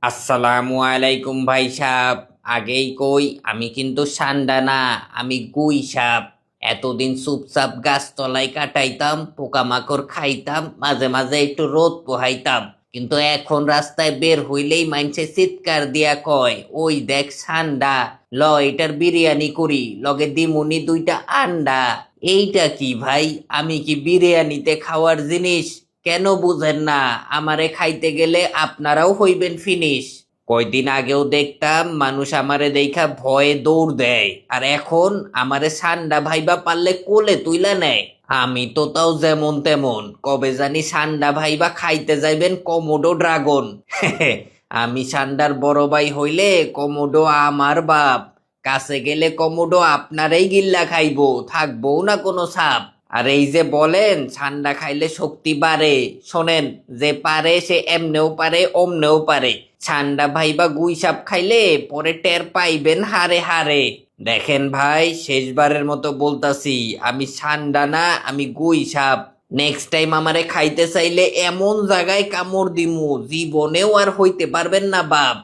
আসসালামু আলাইকুম ভাই সাহেব। আগেই কই আমি কিন্তু সান্ডা না, আমি গুই সাপ। এতদিন চুপচাপ গাছতলায় কাটাইতাম, পোকামাকড় খাইতাম, মাঝে মাঝে একটু রোদ পোহাইতাম। কিন্তু এখন রাস্তায় বের হইলেই মাইনছে চিৎকার দিয়া কয়, ওই দেখ সান্ডা, ল এটার বিরিয়ানি করি, লগে দিমুনি দুইটা আন্ডা। এইটা কি ভাই? আমি কি বিরিয়ানিতে খাওয়ার জিনিস? কেন বুঝেন না? আমারে খাইতে গেলে আপনারাও হইবেন ফিনিশ। কয়দিন আগেও দেখতাম মানুষ আমারে দেইখা ভয়ে দৌড় দেয়, আর এখন আমারে সান্ডা ভাইবা পারলে কোলে তুইলা নেয়। আমি তো তাও যেমন তেমন, কবে জানি সান্ডা ভাইবা খাইতে যাইবেন কমোডো ড্রাগন। আমি সান্ডার বড় ভাই হইলে কমোডো আমার বাপ। কাছে গেলে কমোডো আপনারই গিল্লা খাইবো, থাকবো না কোনো ছাপ। আর এই যে বলেন ঠান্ডা খাইলে শক্তি বাড়ে, শোনেন, যে পারে সে এমনেও পারে অমনেও পারে। ঠান্ডা ভাই বা গুই সাপ খাইলে পরে টের পাইবেন হারে হারে। দেখেন ভাই, শেষবারের মতো বলতাছি, আমি ঠান্ডা না, আমি গুই সাপ। নেক্সট টাইম আমারে খাইতে চাইলে এমন জায়গায় কামড় দিমু জীবনেও আর হইতে পারবেন না বাপ।